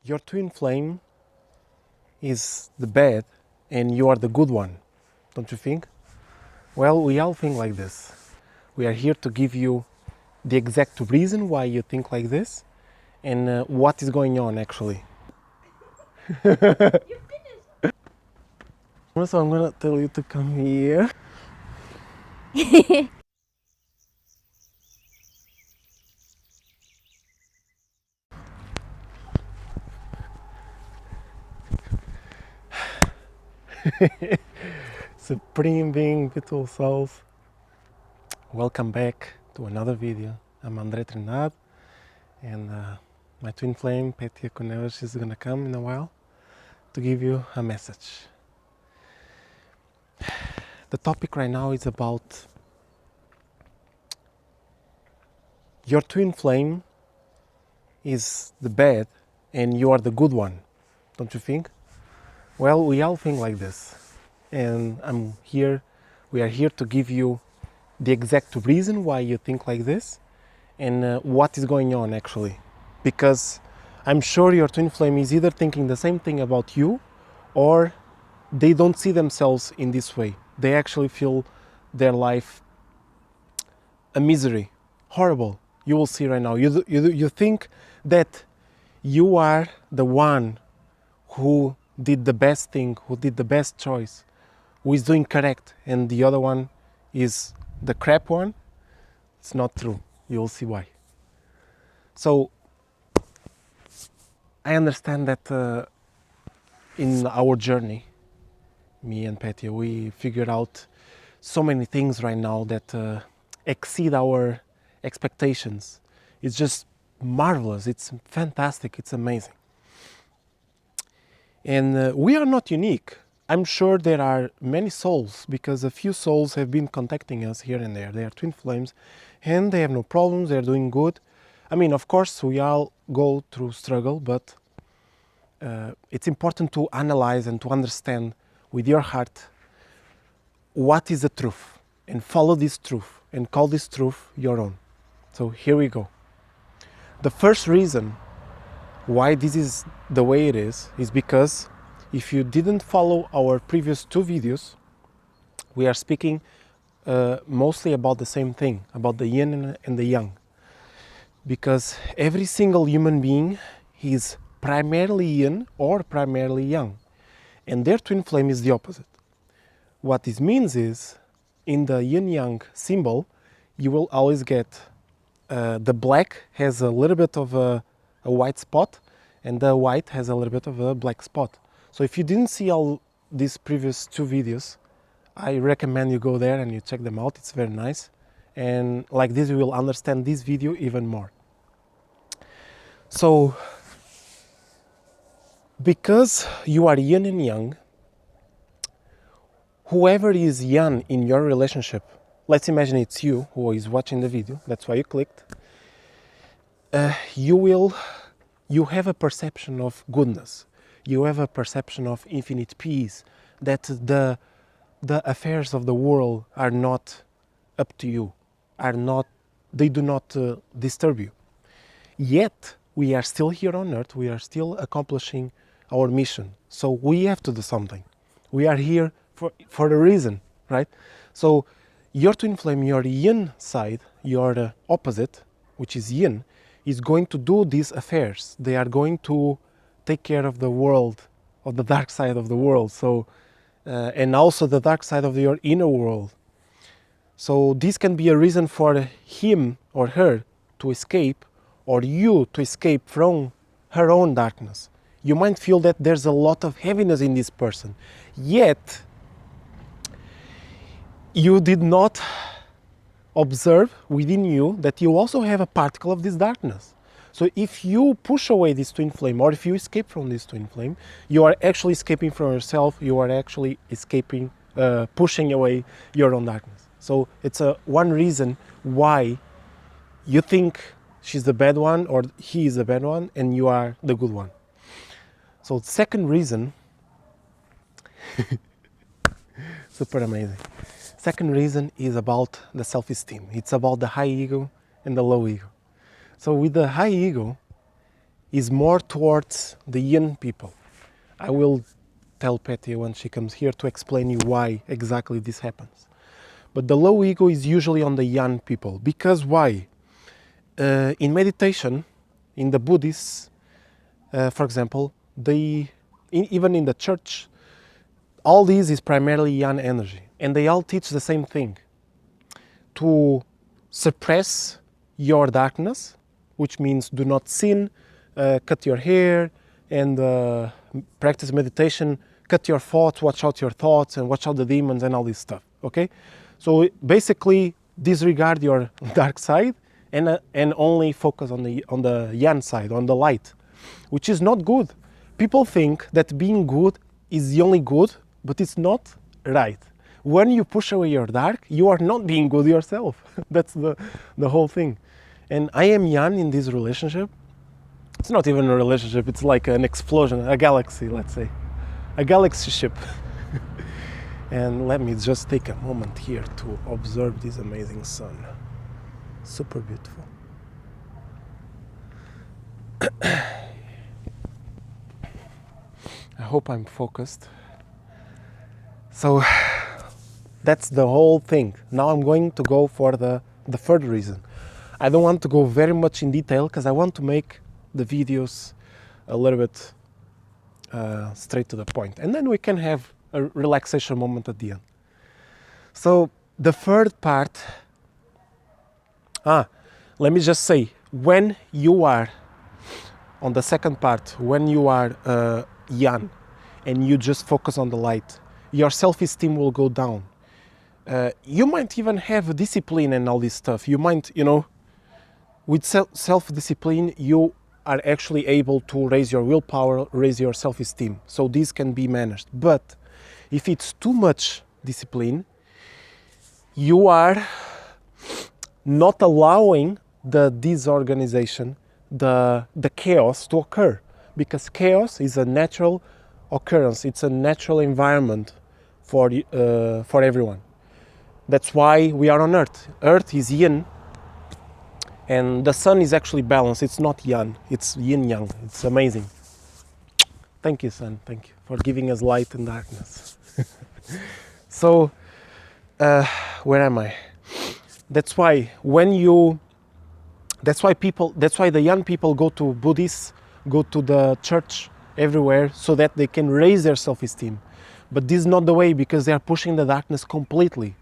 Your twin flame is the bad and you are the good one, don't you think? Well, we all think like this. We are here to give you the exact reason why you think like this and what is going on actually. You finished. So I'm gonna tell you to come here. Supreme being, beautiful souls. Welcome back to another video. I'm André and my twin flame, Petya, she's gonna come in a while to give you a message. The topic right now is about your twin flame is the bad and you are the good one, don't you think? Well, we all think like this, and we are here to give you the exact reason why you think like this and what is going on actually. Because I'm sure your twin flame is either thinking the same thing about you or they don't see themselves in this way. They actually feel their life a misery, horrible. You will see right now. You think that you are the one who did the best thing, who did the best choice, who is doing correct, and the other one is the crap one. It's not true. You'll see why. So I understand that in our journey, me and Petya, we figured out so many things right now that exceed our expectations. It's just marvelous. It's fantastic. It's amazing. And we are not unique. I'm sure there are many souls, because a few souls have been contacting us here and there. They are twin flames and they have no problems. They're doing good. I mean, of course, we all go through struggle, but it's important to analyze and to understand with your heart what is the truth and follow this truth and call this truth your own. So here we go. The first reason why this is the way it is because if you didn't follow our previous two videos, we are speaking mostly about the same thing, about the yin and the yang. Because every single human being is primarily yin or primarily yang. And their twin flame is the opposite. What this means is, in the yin-yang symbol, you will always get the black has a little bit of a white spot, and the white has a little bit of a black spot. So if you didn't see all these previous two videos, I recommend you go there and you check them out. It's very nice. And like this, you will understand this video even more. So, because you are yin and yang, whoever is yang in your relationship, let's imagine it's you who is watching the video, that's why you clicked, you have a perception of goodness, you have a perception of infinite peace, that the affairs of the world are not up to you, they do not disturb you. Yet, we are still here on earth, we are still accomplishing our mission. So we have to do something. We are here for a reason, right? So your twin flame, your yin side, your opposite, which is yin, is going to do these affairs. They are going to take care of the world, of the dark side of the world. So, and also the dark side of your inner world. So this can be a reason for him or her to escape, or you to escape from her own darkness. You might feel that there's a lot of heaviness in this person, yet you did not observe within you that you also have a particle of this darkness. So if you push away this twin flame, or if you escape from this twin flame, you are actually escaping from yourself, you are actually escaping, pushing away your own darkness. So it's one reason why you think she's the bad one or he is the bad one and you are the good one. So the second reason, super amazing. Second reason is about the self-esteem. It's about the high ego and the low ego. So with the high ego, is more towards the yin people. I will tell Petya when she comes here to explain you why exactly this happens. But the low ego is usually on the yang people. Because why? In meditation, in the Buddhists, for example, even in the church, all this is primarily yang energy. And they all teach the same thing. To suppress your darkness, which means do not sin, cut your hair, and practice meditation, cut your thoughts, watch out your thoughts, and watch out the demons and all this stuff, okay? So basically, disregard your dark side and only focus on the yang side, on the light, which is not good. People think that being good is the only good, but it's not right. When you push away your dark, you are not being good yourself. That's the whole thing. And I am yang in this relationship. It's not even a relationship, it's like an explosion, a galaxy, let's say. A galaxy ship. And let me just take a moment here to observe this amazing sun. Super beautiful. I hope I'm focused. So that's the whole thing. Now I'm going to go for the third reason. I don't want to go very much in detail because I want to make the videos a little bit straight to the point. And then we can have a relaxation moment at the end. So the third part, let me just say, when you are, on the second part, when you are yang and you just focus on the light, your self-esteem will go down. You might even have discipline and all this stuff. You might, with self-discipline, you are actually able to raise your willpower, raise your self-esteem. So this can be managed. But if it's too much discipline, you are not allowing the disorganization, the chaos to occur. Because chaos is a natural occurrence. It's a natural environment for everyone. That's why we are on Earth. Earth is yin, and the sun is actually balanced. It's not yang, it's yin-yang. It's amazing. Thank you, sun. Thank you for giving us light and darkness. So, where am I? That's why that's why the young people go to Buddhists, go to the church everywhere, so that they can raise their self-esteem. But this is not the way, because they are pushing the darkness completely.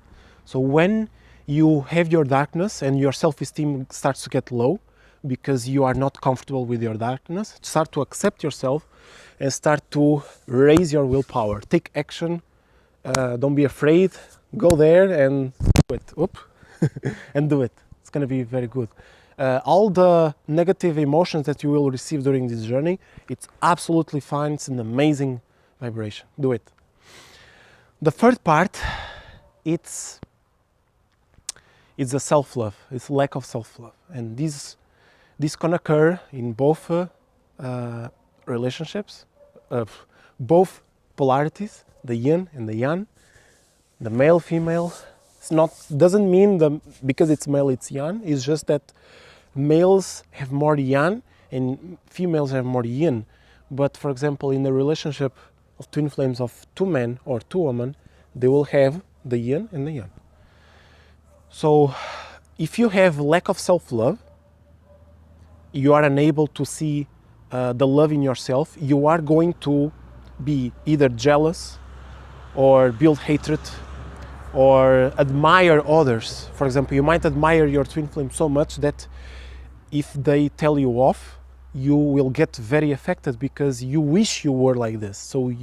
So when you have your darkness and your self-esteem starts to get low because you are not comfortable with your darkness, start to accept yourself and start to raise your willpower. Take action, don't be afraid, go there and do it. And do it. It's going to be very good. All the negative emotions that you will receive during this journey, it's absolutely fine. It's an amazing vibration. Do it. The third part, it's a self-love. It's lack of self-love, and this can occur in both relationships, both polarities, the yin and the yang, the male, female. Doesn't mean because it's male it's yang. It's just that males have more yang and females have more yin. But for example, in the relationship of twin flames of two men or two women, they will have the yin and the yang. So if you have lack of self-love, you are unable to see the love in yourself. You are going to be either jealous or build hatred or admire others. For example, you might admire your twin flame so much that if they tell you off, you will get very affected because you wish you were like this. So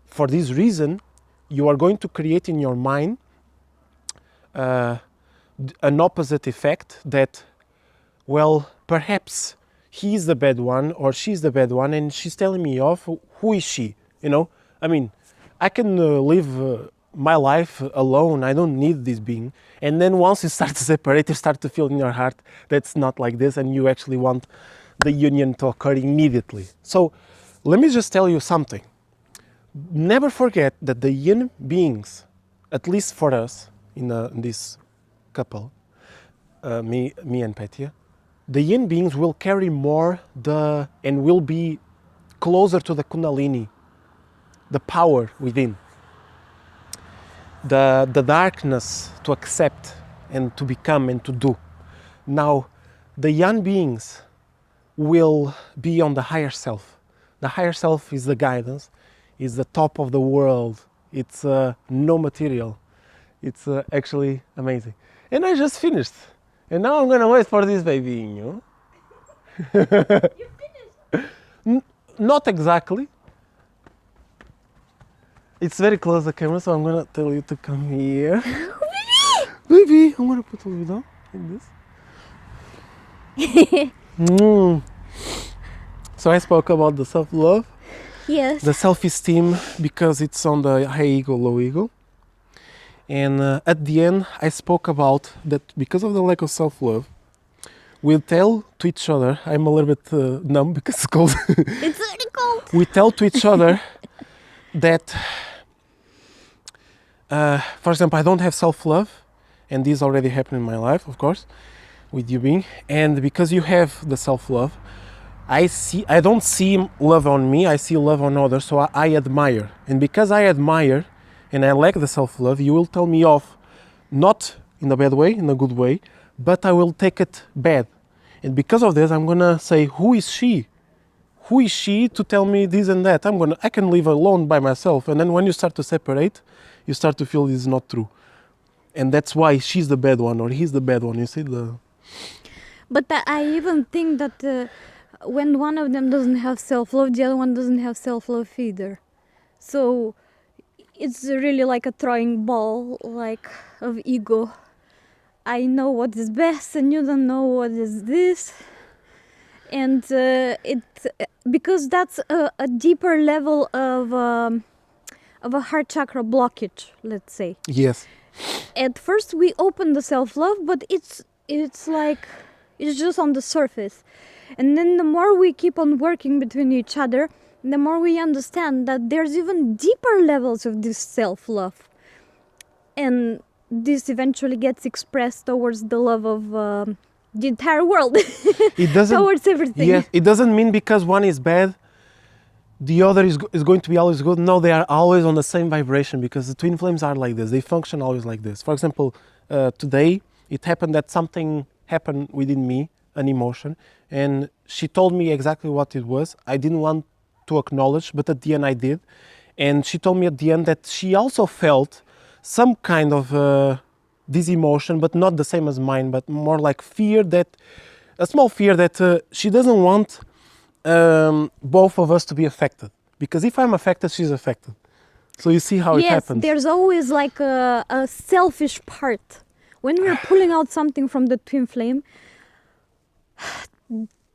for this reason, you are going to create in your mind an opposite effect that, well, perhaps he's the bad one or she's the bad one and she's telling me off. Who is she? I mean, I can live my life alone. I don't need this being. And then once you start to separate, you start to feel in your heart that's not like this, and you actually want the union to occur immediately. So let me just tell you something. Never forget that the yin beings, at least for us in this couple, me and Petya, the yin beings will carry more and will be closer to the Kundalini, the power within, the darkness to accept and to become and to do. Now, the yang beings will be on the higher self. The higher self is the guidance, is the top of the world. It's no material. It's actually amazing. And I just finished. And now I'm gonna wait for this baby, you finished? Not exactly. It's very close the camera, so I'm gonna tell you to come here. Baby, I'm gonna put you down like this. So I spoke about the self-love. Yes. The self-esteem, because it's on the high ego, low ego. And at the end, I spoke about that because of the lack of self-love, we'll tell to each other, I'm a little bit numb because it's cold. It's very cold. We tell to each other that, for example, I don't have self-love, and this already happened in my life, of course, with you being, and because you have the self-love, I don't see love on me, I see love on others, so I admire. And because I admire and I lack the self-love, you will tell me off, not in a bad way, in a good way, but I will take it bad. And because of this, I'm gonna say, who is she? Who is she to tell me this and that? I can live alone by myself. And then when you start to separate, you start to feel this is not true. And that's why she's the bad one or he's the bad one, you see? But I even think that when one of them doesn't have self-love, the other one doesn't have self-love either. So it's really like a throwing ball, like of ego. I know what is best and you don't know what is this. And because that's a deeper level of a heart chakra blockage, let's say. Yes. At first we open the self-love, but it's like it's just on the surface. And then the more we keep on working between each other, the more we understand that there's even deeper levels of this self-love. And this eventually gets expressed towards the love of the entire world. It doesn't, towards everything. Yes, it doesn't mean because one is bad, the other is going to be always good. No, they are always on the same vibration because the twin flames are like this. They function always like this. For example, today it happened that something happened within me, an emotion, and she told me exactly what it was. I didn't want to acknowledge, but at the end I did. And she told me at the end that she also felt some kind of this emotion, but not the same as mine, but more like fear, a small fear that she doesn't want both of us to be affected. Because if I'm affected, she's affected. So you see how it happens. Yes, there's always like a selfish part. When we're pulling out something from the twin flame,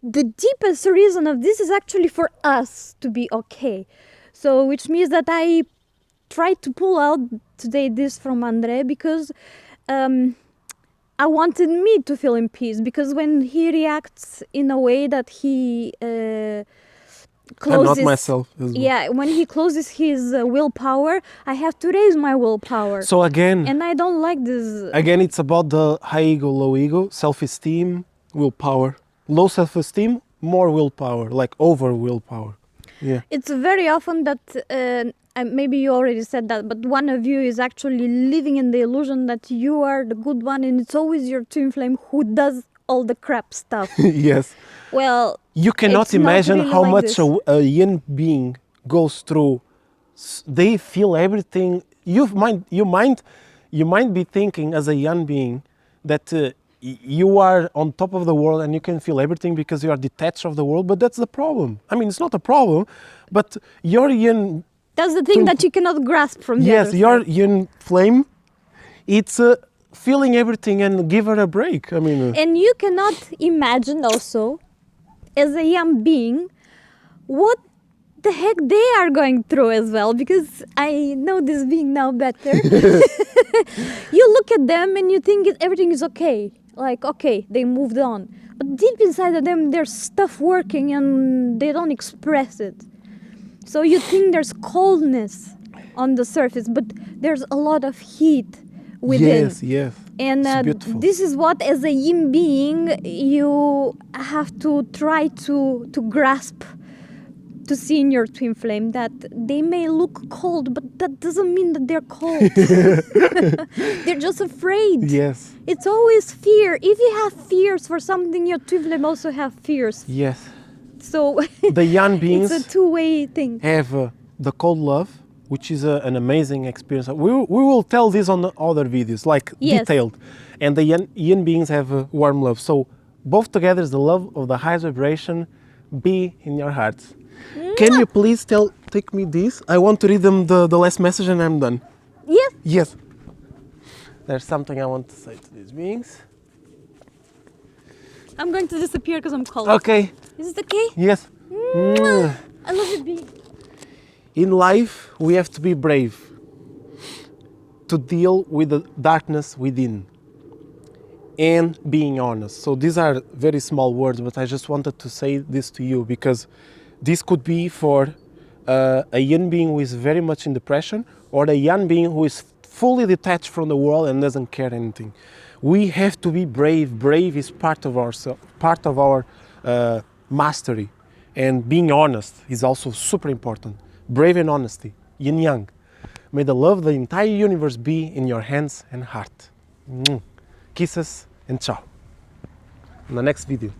the deepest reason of this is actually for us to be okay. So which means that I tried to pull out today this from André because I wanted me to feel in peace, because when he reacts in a way that he closes... I'm not myself as well. Yeah, when he closes his willpower, I have to raise my willpower. So again... And I don't like this... Again, it's about the high ego, low ego, self-esteem, willpower. Low self-esteem, more willpower, like over willpower. Yeah. It's very often that... maybe you already said that, but one of you is actually living in the illusion that you are the good one, and it's always your twin flame who does all the crap stuff. Yes. Well, you cannot imagine really how like much a yin being goes through. They feel everything. You might be thinking as a yang being that you are on top of the world and you can feel everything because you are detached of the world, but that's the problem. I mean, it's not a problem, but your yin... That's the thing that you cannot grasp from the other side. Yes, your yin flame, it's feeling everything and give her a break. I mean, and you cannot imagine also, as a young being, what the heck they are going through as well, because I know this being now better. You look at them and you think everything is okay. Like, okay, they moved on. But deep inside of them, there's stuff working and they don't express it. So you think there's coldness on the surface, but there's a lot of heat within. Yes, yes. And It's beautiful. this is what, as a yin being, you have to try to grasp, to see in your twin flame, that they may look cold, but that doesn't mean that they're cold. They're just afraid. Yes, It's always fear. If you have fears for something, your twin flame also have fears. yes. So The yang beings it's a two-way thing. have the cold love, which is an amazing experience. We will tell this on the other videos, like Yes. detailed. And the yin beings have warm love. So both together is the love of the highest vibration be in your hearts. Can you please take me this? I want to read them the last message and I'm done. Yes. Yes. There's something I want to say to these beings. I'm going to disappear because I'm cold. Okay. Is it okay? Yes. I love you, bee. In life, we have to be brave to deal with the darkness within and being honest. So these are very small words, but I just wanted to say this to you because this could be for a yin being who is very much in depression, or a yang being who is fully detached from the world and doesn't care anything. We have to be brave. Brave is part of our mastery, and being honest is also super important. Brave and honesty, yin yang. May the love of the entire universe be in your hands and heart. Kisses and ciao. In the next video.